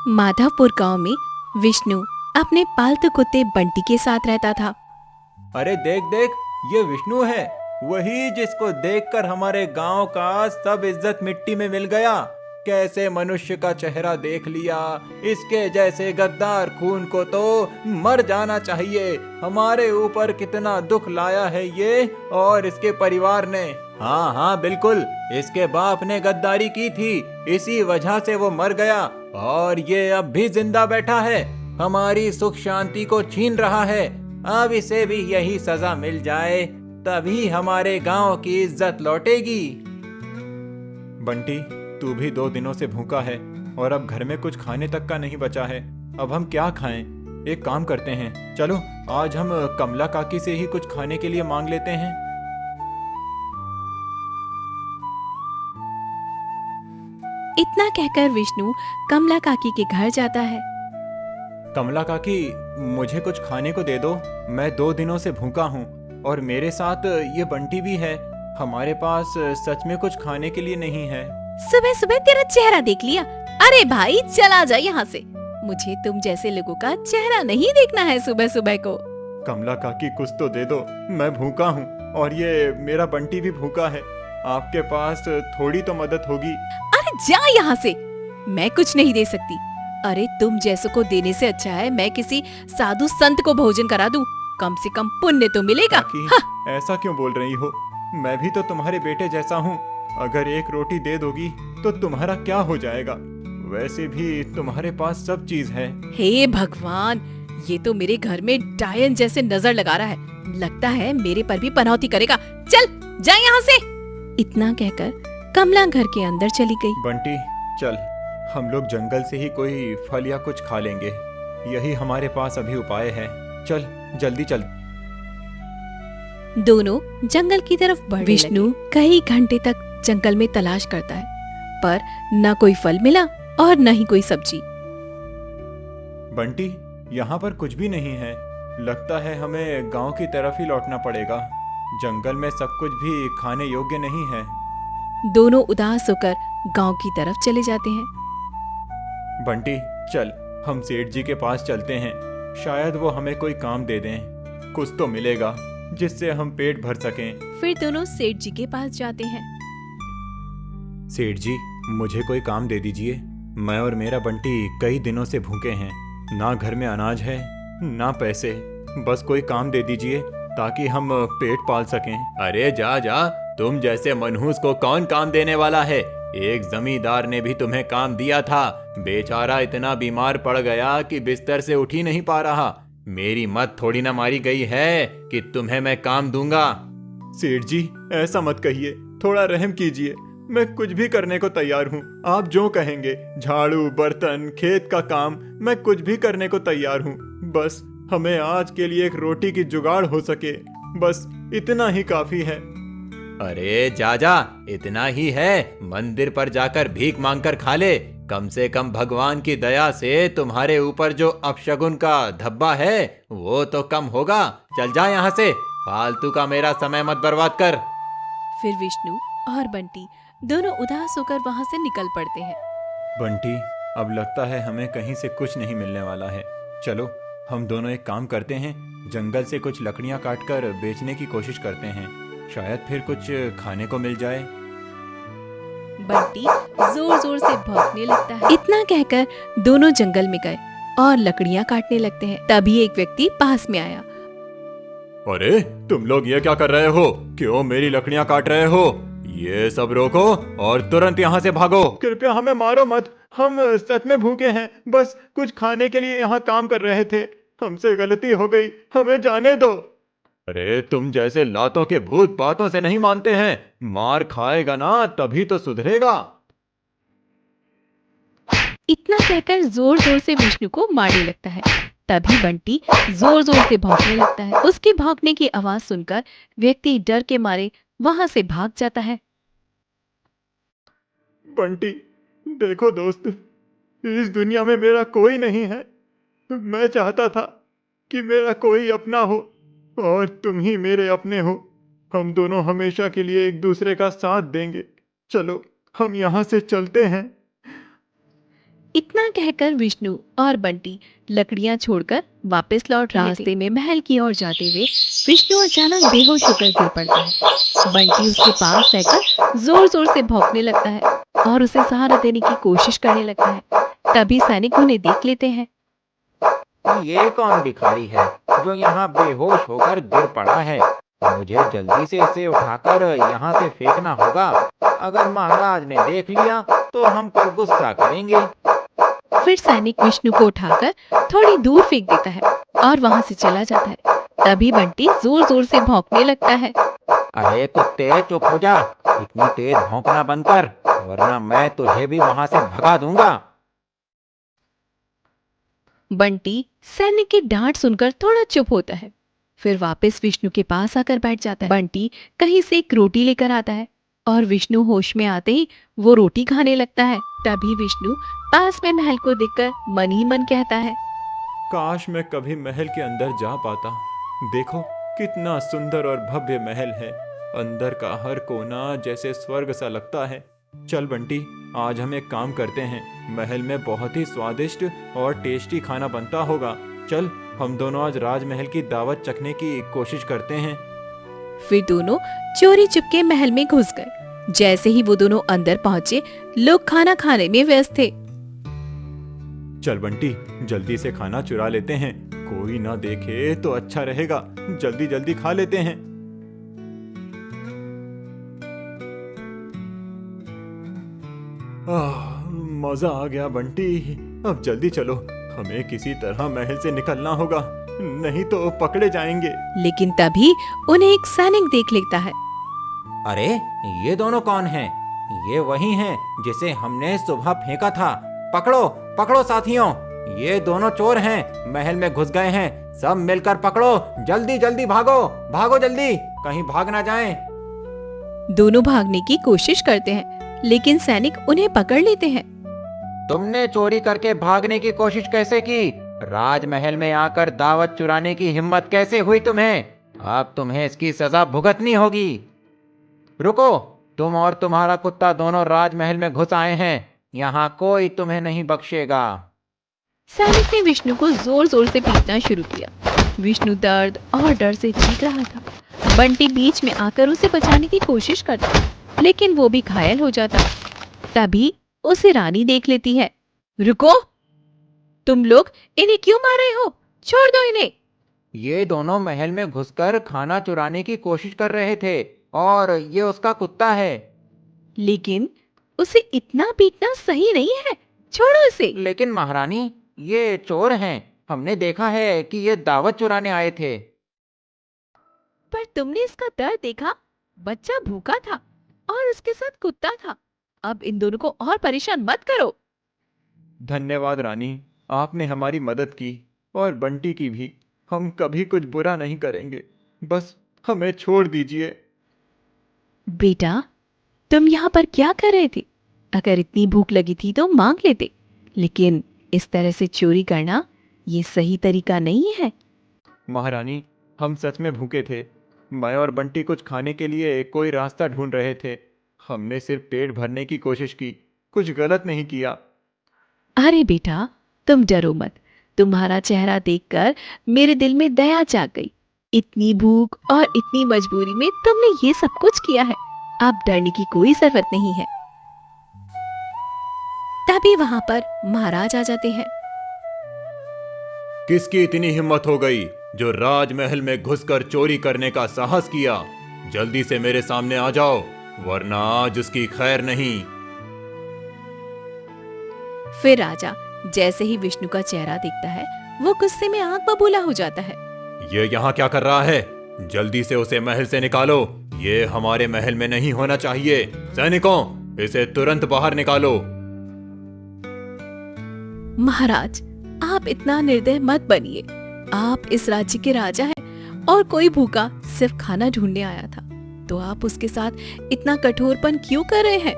माधवपुर गांव में विष्णु अपने पालतू कुत्ते बंटी के साथ रहता था। अरे देख देख, ये विष्णु है, वही जिसको देखकर हमारे गांव का सब इज्जत मिट्टी में मिल गया। कैसे मनुष्य का चेहरा देख लिया। इसके जैसे गद्दार खून को तो मर जाना चाहिए। हमारे ऊपर कितना दुख लाया है ये और इसके परिवार ने। हाँ हाँ बिल्कुल, इसके बाप ने गद्दारी की थी, इसी वजह से वो मर गया और ये अब भी जिंदा बैठा है, हमारी सुख शांति को छीन रहा है। अब इसे भी यही सजा मिल जाए, तभी हमारे गांव की इज्जत लौटेगी। बंटी, तू भी 2 दिनों से भूखा है और अब घर में कुछ खाने तक का नहीं बचा है। अब हम क्या खाएं? एक काम करते हैं, चलो आज हम कमला काकी से ही कुछ खाने के लिए मांग लेते हैं। इतना कहकर विष्णु कमला काकी के घर जाता है। कमला काकी, मुझे कुछ खाने को दे दो, मैं 2 दिनों से भूखा हूँ और मेरे साथ ये बंटी भी है। हमारे पास सच में कुछ खाने के लिए नहीं है। सुबह सुबह तेरा चेहरा देख लिया। अरे भाई चला जा यहाँ से, मुझे तुम जैसे लोगों का चेहरा नहीं देखना है सुबह सुबह को। कमला काकी, कुछ तो दे दो, मैं भूखा हूँ और ये मेरा बंटी भी भूखा है। आपके पास थोड़ी तो मदद होगी। अरे जा यहाँ से, मैं कुछ नहीं दे सकती। अरे तुम जैसों को देने से अच्छा है मैं किसी साधु संत को भोजन करा दूं, कम से कम पुण्य तो मिलेगा। काकी, हाँ। ऐसा क्यों बोल रही हो? मैं भी तो तुम्हारे बेटे जैसा हूँ। अगर एक रोटी दे दोगी तो तुम्हारा क्या हो जाएगा? वैसे भी तुम्हारे पास सब चीज है। हे भगवान, ये तो मेरे घर में डायन जैसे नजर लगा रहा है, लगता है मेरे पर भी पनौती करेगा। चल जा यहाँ से। इतना कहकर कमला घर के अंदर चली गई। बंटी चल, हम लोग जंगल से ही कोई फल या कुछ खा लेंगे, यही हमारे पास अभी उपाय है। चल जल्दी चल। दोनों जंगल की तरफ बढ़ने विष्णु कई घंटे तक जंगल में तलाश करता है, पर न कोई फल मिला और न ही कोई सब्जी। बंटी, यहाँ पर कुछ भी नहीं है, लगता है हमें गांव की तरफ ही लौटना पड़ेगा। जंगल में सब कुछ भी खाने योग्य नहीं है। दोनों उदास होकर गांव की तरफ चले जाते हैं। बंटी चल, हम सेठ जी के पास चलते हैं, शायद वो हमें कोई काम दे दें, कुछ तो मिलेगा जिससे हम पेट भर सकें। फिर दोनों सेठ जी के पास जाते हैं। सेठ जी, मुझे कोई काम दे दीजिए, मैं और मेरा बंटी कई दिनों से भूखे हैं, ना घर में अनाज है ना पैसे, बस कोई काम दे दीजिए ताकि हम पेट पाल सकें। अरे जा जा, तुम जैसे मनहूस को कौन काम देने वाला है? एक जमींदार ने भी तुम्हें काम दिया था, बेचारा इतना बीमार पड़ गया कि बिस्तर से उठ ही नहीं पा रहा। मेरी मत थोड़ी ना मारी गई है कि तुम्हें मैं काम दूंगा। सेठ जी, ऐसा मत कहिए, थोड़ा रहम कीजिए, मैं कुछ भी करने को तैयार हूँ। आप जो कहेंगे, झाड़ू बर्तन खेत का काम, मैं कुछ भी करने को तैयार हूँ। बस हमें आज के लिए एक रोटी की जुगाड़ हो सके, बस इतना ही काफी है। अरे जा जा, इतना ही है, मंदिर पर जाकर भीख मांगकर खा ले, कम से कम भगवान की दया से तुम्हारे ऊपर जो अपशगुन का धब्बा है वो तो कम होगा। चल जा यहाँ से, फालतू का मेरा समय मत बर्बाद कर। फिर विष्णु और बंटी दोनों उदास होकर वहाँ से निकल पड़ते हैं। बंटी, अब लगता है हमें कहीं से कुछ नहीं मिलने वाला है। चलो हम दोनों एक काम करते हैं, जंगल से कुछ लकड़ियां काटकर बेचने की कोशिश करते हैं, शायद फिर कुछ खाने को मिल जाए। बंटी जोर जोर से भौंकने लगता है। इतना कहकर दोनों जंगल में गए और लकड़ियां काटने लगते हैं। तभी एक व्यक्ति पास में आया। अरे तुम लोग ये क्या कर रहे हो? क्यों मेरी लकड़ियां काट रहे हो? ये सब रोको और तुरंत यहाँ से भागो। कृपया हमें मारो मत, हम सच में भूखे हैं, बस कुछ खाने के लिए यहाँ काम कर रहे थे, हमसे गलती हो गई, हमें जाने दो। अरे तुम जैसे लातों के भूत बातों से नहीं मानते हैं, मार खाएगा ना तभी तो सुधरेगा। इतना कहकर जोर जोर से विष्णु को मारने लगता है। तभी बंटी जोर जोर से भौंकने लगता है। उसके भौंकने की आवाज सुनकर व्यक्ति डर के मारे वहां से भाग जाता है। बंटी, देखो दोस्त, इस दुनिया में मेरा कोई नहीं है, मैं चाहता था कि मेरा कोई अपना हो और तुम ही मेरे अपने हो, हम दोनों हमेशा के लिए एक दूसरे का साथ देंगे। चलो हम यहाँ से चलते हैं। इतना कहकर विष्णु और बंटी लकड़ियां छोड़कर वापस लौट रहे थे। रास्ते में महल की ओर जाते हुए विष्णु अचानक बेहोश होकर गिर पड़ता है। बंटी उसके पास रहकर जोर जोर से भौंकने लगता है और उसे सहारा देने की कोशिश करने लगता है। तभी सैनिक उन्हें देख लेते हैं। ये कौन भिखारी है जो यहाँ बेहोश होकर गिर पड़ा है? मुझे जल्दी से इसे उठाकर यहाँ से फेंकना होगा। अगर महाराज ने देख लिया तो हम पर गुस्सा करेंगे। फिर सैनिक विष्णु को उठाकर थोड़ी दूर फेंक देता है और वहाँ से चला जाता है। तभी बंटी जोर जोर से भौंकने लगता है। अरे कुत्ते, चुप हो जा। इतनी तेज भौंकना बंद कर, वरना मैं तुझे भी वहाँ से भगा दूंगा। बंटी सैनिक की डांट सुनकर थोड़ा चुप होता है। फिर वापस विष्णु के पास आकर बैठ जाता है। बंटी कहीं से एक रोटी लेकर आता है और विष्णु होश में आते ही वो रोटी खाने लगता है। तभी विष्णु पास में महल को देखकर मन ही मन कहता है, काश मैं कभी महल के अंदर जा पाता। देखो कितना सुंदर और भव्य महल है। अंदर का हर कोना जैसे स्वर्ग सा लगता है। चल बंटी, आज हम एक काम करते हैं। महल में बहुत ही स्वादिष्ट और टेस्टी खाना बनता होगा। चल हम दोनों आज राजमहल की दावत चखने की कोशिश करते हैं। फिर दोनों चोरी चुपके महल में घुस गए। जैसे ही वो दोनों अंदर पहुंचे, लोग खाना खाने में व्यस्त थे। चल बंटी, जल्दी से खाना चुरा लेते हैं। कोई ना देखे तो अच्छा रहेगा। जल्दी जल्दी खा लेते हैं। मजा आ गया बंटी। अब जल्दी चलो, हमें किसी तरह महल से निकलना होगा, नहीं तो पकड़े जाएंगे। लेकिन तभी उन्हें एक सैनिक देख लेता है। अरे ये दोनों कौन हैं? ये वही हैं जिसे हमने सुबह फेंका था। पकड़ो पकड़ो साथियों, ये दोनों चोर हैं, महल में घुस गए हैं। सब मिलकर पकड़ो, जल्दी जल्दी भागो, भागो जल्दी, कहीं भाग ना जाएं। दोनों भागने की कोशिश करते हैं, लेकिन सैनिक उन्हें पकड़ लेते हैं। तुमने चोरी करके भागने की कोशिश कैसे की? राजमहल में आकर दावत चुराने की हिम्मत कैसे हुई तुम्हें? अब तुम्हें इसकी सजा भुगतनी होगी। रुको, तुम और तुम्हारा कुत्ता दोनों राजमहल में घुस आए हैं। यहाँ कोई तुम्हें नहीं बख्शेगा। सैनिक ने विष्णु को जोर जोर से पीटना शुरू किया। विष्णु दर्द और डर से चीख रहा था। बंटी बीच में आकर उसे बचाने की कोशिश करता, लेकिन वो भी घायल हो जाता। तभी उसे रानी देख लेती है। रुको, तुम लोग इन्हें क्यों मार रहे हो? छोड़ दो इन्हें। ये दोनों महल में घुसकर खाना चुराने की कोशिश कर रहे थे और ये उसका कुत्ता है। लेकिन उसे इतना पीटना सही नहीं है, छोड़ो इसे। लेकिन महारानी, ये चोर हैं। हमने देखा है कि ये दावत चुराने आए थे। पर तुमने इसका दर्द देखा? बच्चा भूखा था और उसके साथ कुत्ता था। अब इन दोनों को और परेशान मत करो। धन्यवाद रानी, आपने हमारी मदद की और बंटी की भी। हम कभी कुछ बुरा नहीं करेंगे, बस हमें छोड़ दीजिए। बेटा, तुम यहाँ पर क्या कर रहे थे? अगर इतनी भूख लगी थी तो मांग लेते, लेकिन इस तरह से चोरी करना ये सही तरीका नहीं है। महारानी, हम सच में भूखे थे। मैं और बंटी कुछ खाने के लिए कोई रास्ता ढूंढ रहे थे। हमने सिर्फ पेट भरने की कोशिश की, कुछ गलत नहीं किया। अरे बेटा, तुम डरो मत। तुम्हारा चेहरा देखकर मेरे दिल में दया जाग गई। इतनी भूख और इतनी मजबूरी में तुमने ये सब कुछ किया है। अब डरने की कोई जरूरत नहीं है। तभी वहां पर महाराज आ जाते हैं। किसकी इतनी हिम्मत हो गई जो राजमहल में घुसकर चोरी करने का साहस किया? जल्दी से मेरे सामने आ जाओ, वरना आज उसकी खैर नहीं। फिर राजा जैसे ही विष्णु का चेहरा दिखता है, वो गुस्से में आग बबूला हो जाता है। ये यहाँ क्या कर रहा है? जल्दी से उसे महल से निकालो। ये हमारे महल में नहीं होना चाहिए। सैनिकों, इसे तुरंत बाहर निकालो। महाराज, आप इतना निर्दय मत बनिए। आप इस राज्य के राजा हैं और कोई भूखा सिर्फ खाना ढूंढने आया था, तो आप उसके साथ इतना कठोरपन क्यों कर रहे हैं?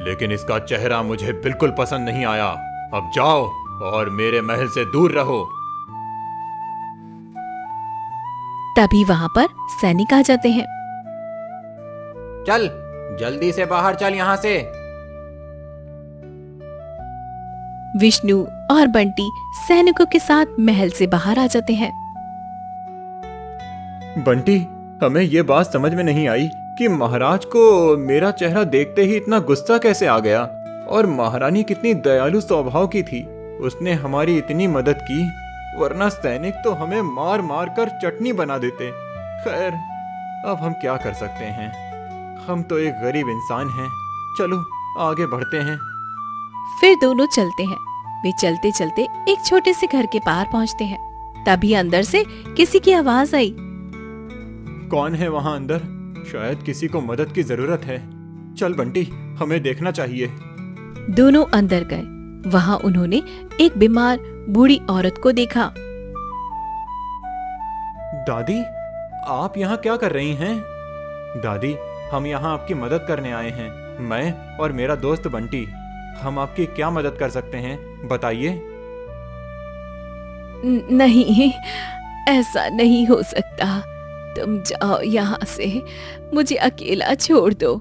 लेकिन इसका चेहरा मुझे बिल्कुल पसंद नहीं आया। अब जाओ और मेरे महल से दूर रहो। तभी वहां पर सैनिक आ जाते हैं। चल, जल्दी से बाहर चल यहाँ से। विष्णु और बंटी सैनिकों के साथ महल से बाहर आ जाते हैं। बंटी, हमें ये बात समझ में नहीं आई कि महाराज को मेरा चेहरा देखते ही इतना गुस्सा कैसे आ गया। और महारानी कितनी दयालु स्वभाव की थी, उसने हमारी इतनी मदद की, वरना सैनिक तो हमें मार मार कर चटनी बना देते। खैर, अब हम क्या कर सकते हैं, हम तो एक गरीब इंसान हैं। चलो आगे बढ़ते हैं। फिर दोनों चलते हैं। वे चलते चलते एक छोटे से घर के पार पहुंचते हैं। तभी अंदर से किसी की आवाज आई। कौन है वहां अंदर? शायद किसी को मदद की जरूरत है। चल बंटी, हमें देखना चाहिए। दोनों अंदर गए। वहां उन्होंने एक बीमार बूढ़ी औरत को देखा। दादी, आप यहाँ क्या कर रही हैं? दादी, हम यहाँ आपकी मदद करने आए हैं। मैं और मेरा दोस्त बंटी। हम आपकी क्या मदद कर सकते हैं, बताइए। नहीं, ऐसा नहीं हो सकता। तुम जाओ यहाँ से, मुझे अकेला छोड़ दो।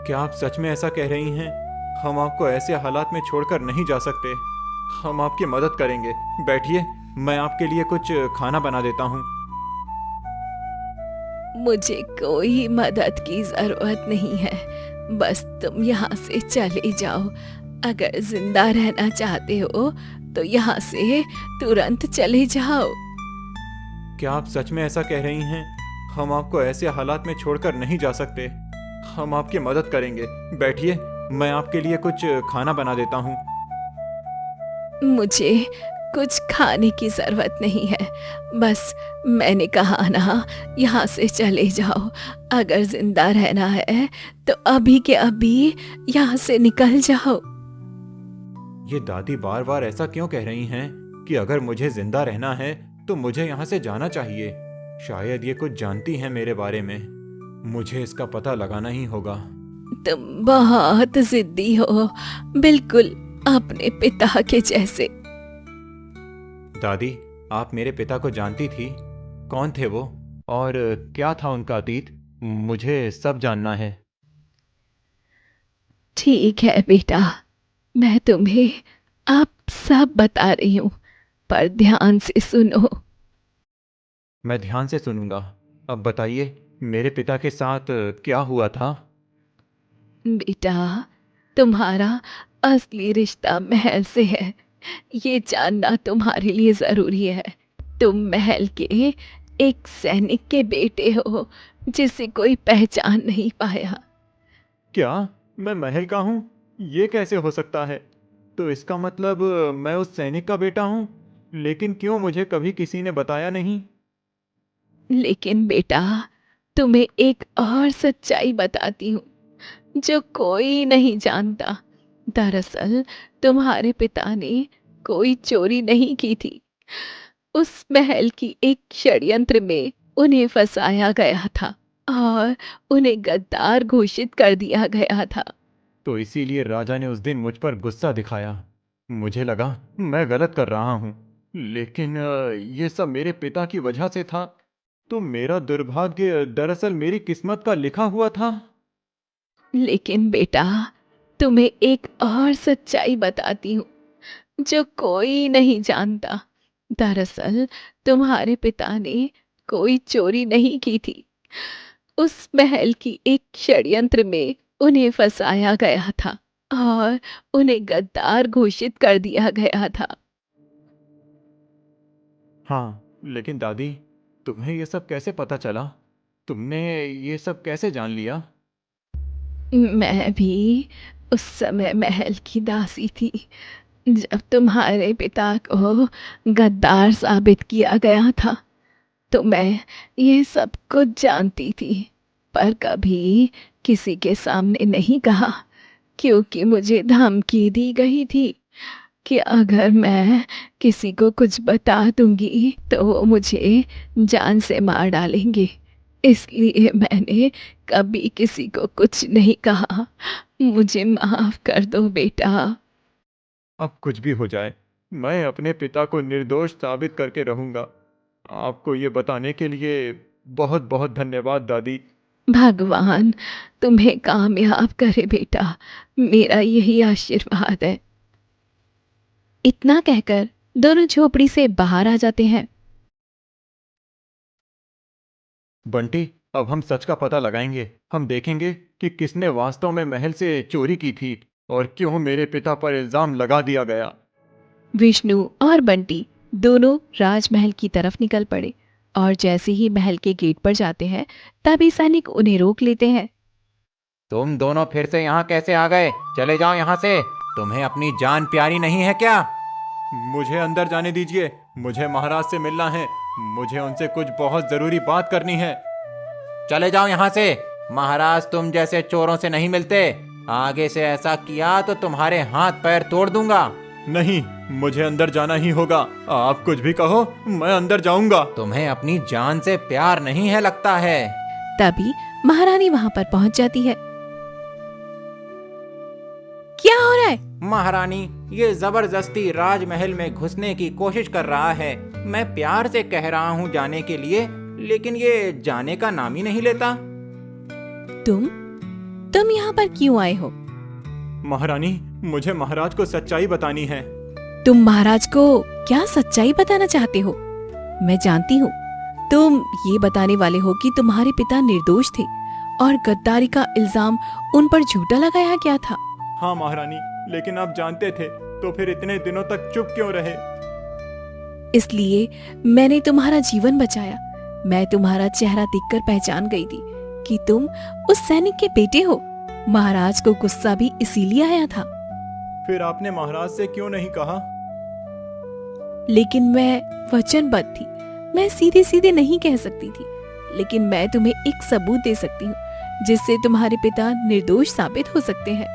क्या आप सच में ऐसा कह रही हैं? हम आपको ऐसे हालात में छोड़कर नहीं जा सकते। हम आपकी मदद करेंगे। बैठिए, मैं आपके लिए कुछ खाना बना देता हूँ। मुझे कोई मदद की जरूरत नहीं है, बस तुम यहाँ से चले जाओ। अगर जिंदा रहना चाहते हो तो यहाँ से तुरंत चले जाओ। क्या आप सच में ऐसा कह रही हैं? हम आपको ऐसे हालात में छोड़कर नहीं जा सकते। हम आपकी मदद करेंगे। बैठिए, मैं आपके लिए कुछ खाना बना देता हूँ। मुझे कुछ खाने की जरूरत नहीं है, बस मैंने कहा ना, यहाँ से चले जाओ। अगर जिंदा रहना है तो अभी के अभी यहाँ से निकल जाओ। ये दादी बार बार ऐसा क्यों कह रही हैं कि अगर मुझे जिंदा रहना है तो मुझे यहाँ से जाना चाहिए? शायद ये कुछ जानती हैं मेरे बारे में। मुझे इसका पता लगाना ही होगा। तुम बहुत जिद्दी हो, बिल्कुल अपने पिता के जैसे। दादी, आप मेरे पिता को जानती थी? कौन थे वो और क्या था उनका अतीत? मुझे सब जानना है। ठीक है बेटा, मैं तुम्हें अब सब बता रही हूँ, पर ध्यान से सुनो। मैं ध्यान से सुनूंगा। अब बताइए, मेरे पिता के साथ क्या हुआ था? बेटा, तुम्हारा असली रिश्ता महल से है, ये जानना तुम्हारे लिए जरूरी है। तुम महल के एक सैनिक के बेटे हो जिसे कोई पहचान नहीं पाया। क्या मैं महल का हूँ? ये कैसे हो सकता है? तो इसका मतलब मैं उस सैनिक का बेटा हूँ। लेकिन क्यों मुझे कभी किसी ने बताया नहीं? लेकिन बेटा, तुम्हें एक और सच्चाई बताती हूँ जो कोई नहीं जानता। दरअसल तुम्हारे पिता ने कोई चोरी नहीं की थी। उस महल की एक षड्यंत्र में उन्हें फंसाया गया था और उन्हें गद्दार घोषित कर दिया गया था। तो इसीलिए राजा ने उस दिन मुझ पर गुस्सा दिखाया। मुझे लगा मैं गलत कर रहा हूँ, लेकिन ये सब मेरे पिता की वजह से था। तो मेरा दुर्भाग्य दरअसल मेरी किस्मत का लिखा हुआ था। लेकिन बेटा, तुम्हें एक और सच्चाई बताती हूँ जो कोई नहीं जानता। दरअसल तुम्हारे पिता ने कोई चोरी नहीं की थी। उस महल की एक षड्यंत्र में उन्हें फंसाया गया था और उन्हें गद्दार घोषित कर दिया गया था। हाँ, लेकिन दादी, तुम्हें ये सब कैसे पता चला? तुमने ये सब कैसे जान लिया? मैं भी उस समय महल की दासी थी जब तुम्हारे पिता को गद्दार साबित किया गया था। तो मैं ये सब कुछ जानती थी, पर कभी किसी के सामने नहीं कहा, क्योंकि मुझे धमकी दी गई थी कि अगर मैं किसी को कुछ बता दूंगी तो वो मुझे जान से मार डालेंगे। इसलिए मैंने कभी किसी को कुछ नहीं कहा। मुझे माफ कर दो बेटा। अब कुछ भी हो जाए, मैं अपने पिता को निर्दोष साबित करके रहूंगा। आपको ये बताने के लिए बहुत बहुत धन्यवाद दादी। भगवान तुम्हें कामयाब करे बेटा, मेरा यही आशीर्वाद है। इतना कहकर दोनों झोपड़ी से बाहर आ जाते हैं। बंटी, अब हम सच का पता लगाएंगे। हम देखेंगे कि किसने वास्तव में महल से चोरी की थी और क्यों मेरे पिता पर इल्जाम लगा दिया गया। विष्णु और बंटी दोनों राजमहल की तरफ निकल पड़े और जैसे ही महल के गेट पर जाते हैं तभी सैनिक उन्हें रोक लेते हैं। तुम दोनों फिर से यहाँ कैसे आ गए? चले जाओ यहाँ से। तुम्हें अपनी जान प्यारी नहीं है क्या? मुझे अंदर जाने दीजिए। मुझे महाराज से मिलना है। मुझे उनसे कुछ बहुत जरूरी बात करनी है। चले जाओ यहाँ से। महाराज तुम जैसे चोरों से नहीं मिलते। आगे से ऐसा किया तो तुम्हारे हाथ पैर तोड़ दूंगा। नहीं, मुझे अंदर जाना ही होगा। आप कुछ भी कहो, मैं अंदर जाऊंगा। तुम्हें अपनी जान से प्यार नहीं है लगता है। तभी महारानी वहां पर पहुंच जाती है। क्या हो रहा है? महारानी, ये जबरदस्ती राजमहल में घुसने की कोशिश कर रहा है। मैं प्यार से कह रहा हूँ जाने के लिए, लेकिन ये जाने का नाम ही नहीं लेता। तुम यहाँ पर क्यों आए हो? महारानी, मुझे महाराज को सच्चाई बतानी है। तुम महाराज को क्या सच्चाई बताना चाहते हो? मैं जानती हूँ तुम ये बताने वाले हो कि तुम्हारे पिता निर्दोष थे और गद्दारी का इल्जाम उन पर झूठा लगाया गया था। हाँ महारानी, लेकिन आप जानते थे तो फिर इतने दिनों तक चुप क्यों रहे? इसलिए मैंने तुम्हारा जीवन बचाया। मैं तुम्हारा चेहरा देखकर पहचान गई थी कि तुम उस सैनिक के बेटे हो। महाराज को गुस्सा भी इसीलिए आया था। फिर आपने महाराज से क्यों नहीं कहा? लेकिन मैं वचनबद्ध थी। मैं सीधे सीधे नहीं कह सकती थी, लेकिन मैं तुम्हें एक सबूत दे सकती हूँ जिससे तुम्हारे पिता निर्दोष साबित हो सकते हैं।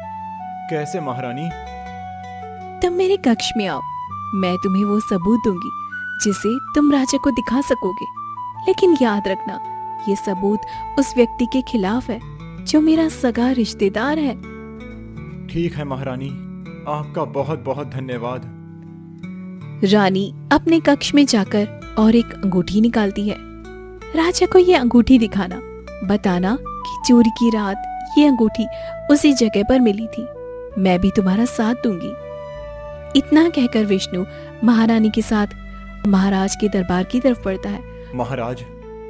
कैसे महारानी? तुम मेरे कक्ष में आओ। मैं तुम्हें वो सबूत दूंगी जिसे तुम राजा को दिखा सकोगे। लेकिन याद रखना, ये सबूत उस व्यक्ति के खिलाफ है जो मेरा सगा रिश्तेदार है। ठीक है महारानी, आपका बहुत बहुत धन्यवाद। रानी अपने कक्ष में जाकर और एक अंगूठी निकालती है। राजा को ये अंगूठी दिखाना, बताना कि चोरी की रात ये अंगूठी उसी जगह पर मिली थी। मैं भी तुम्हारा साथ दूंगी। इतना कहकर विष्णु महारानी के साथ महाराज के दरबार की तरफ बढ़ता है। महाराज,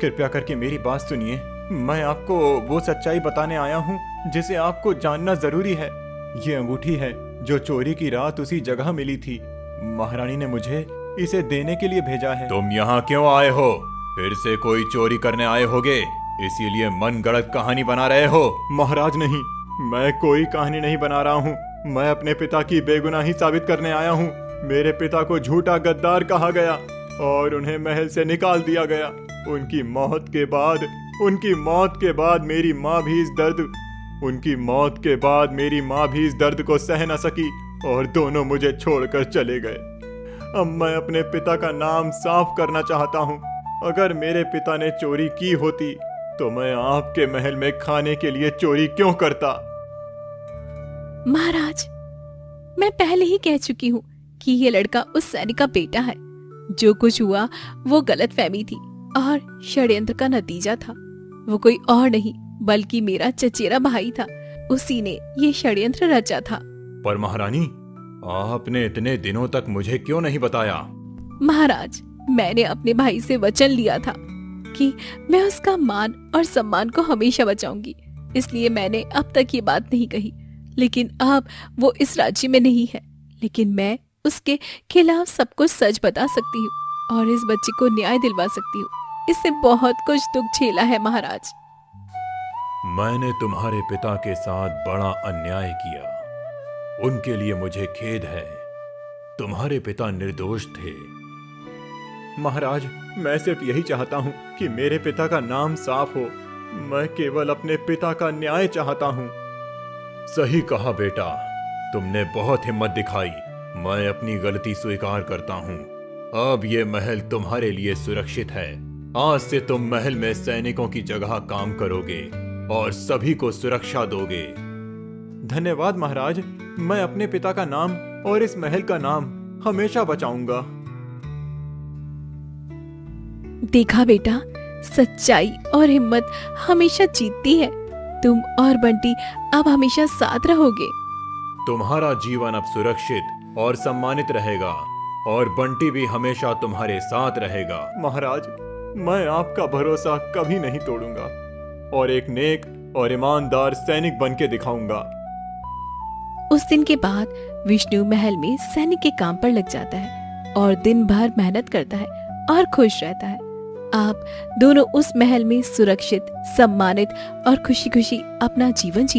कृपया करके मेरी बात सुनिए। मैं आपको वो सच्चाई बताने आया हूँ जिसे आपको जानना जरूरी है। ये अंगूठी है जो चोरी की रात उसी जगह मिली थी। महारानी ने मुझे इसे देने के लिए भेजा है। तुम यहाँ क्यों आए हो? फिर से कोई चोरी करने आए होगे, इसीलिए मन गढ़ंत कहानी बना रहे हो। महाराज नहीं, मैं कोई कहानी नहीं बना रहा हूँ। मैं अपने पिता की बेगुनाही साबित करने आया हूँ। मेरे पिता को झूठा गद्दार कहा गया और उन्हें महल से निकाल दिया गया। उनकी मौत के बाद मेरी माँ भी इस दर्द को सह न सकी और दोनों मुझे छोड़कर चले गए। अब मैं अपने पिता का नाम साफ करना चाहता हूँ। अगर मेरे पिता ने चोरी की होती तो मैं आपके महल में खाने के लिए चोरी क्यों करता? महाराज, मैं पहले ही कह चुकी हूँ कि ये लड़का उस सैनिक का बेटा है। जो कुछ हुआ वो गलतफहमी थी और षड्यंत्र का नतीजा था। वो कोई और नहीं बल्कि मेरा चचेरा भाई था। उसी ने ये षड्यंत्र रचा था। पर महारानी, आपने इतने दिनों तक मुझे क्यों नहीं बताया? महाराज, मैंने अपने भाई से वचन लिया था कि मैं उसका मान और सम्मान को हमेशा बचाऊंगी। इसलिए मैंने अब तक ये बात नहीं कही। लेकिन अब वो इस राज्य में नहीं है, लेकिन मैं उसके खिलाफ सब कुछ सच बता सकती हूँ और इस बच्चे को न्याय दिलवा सकती हूँ। इससे बहुत कुछ दुख झेला है महाराज। मैंने तुम्हारे पिता के साथ बड़ा अन्याय किया। उनके लिए मुझे खेद है। तुम्हारे पिता निर्दोष थे। महाराज, मैं सिर्फ यही चाहता हूँ कि मेरे पिता का नाम साफ हो। मैं केवल अपने पिता का न्याय चाहता हूँ। सही कहा बेटा, तुमने बहुत हिम्मत दिखाई। मैं अपनी गलती स्वीकार करता हूँ। अब ये महल तुम्हारे लिए सुरक्षित है। आज से तुम महल में सैनिकों की जगह काम करोगे और सभी को सुरक्षा दोगे। धन्यवाद महाराज। मैं अपने पिता का नाम और इस महल का नाम हमेशा बचाऊंगा। देखा बेटा, सच्चाई और हिम्मत हमेशा जीतती है। तुम और बंटी अब हमेशा साथ रहोगे। तुम्हारा जीवन अब सुरक्षित और सम्मानित रहेगा और बंटी भी हमेशा तुम्हारे साथ रहेगा। महाराज, मैं आपका भरोसा कभी नहीं तोड़ूंगा और एक नेक और ईमानदार सैनिक बन के दिखाऊंगा। उस दिन के बाद विष्णु महल में सैनिक के काम पर लग जाता है और दिन भर मेहनत करता है और खुश रहता है। आप दोनों उस महल में सुरक्षित, सम्मानित और खुशी खुशी अपना जीवन जी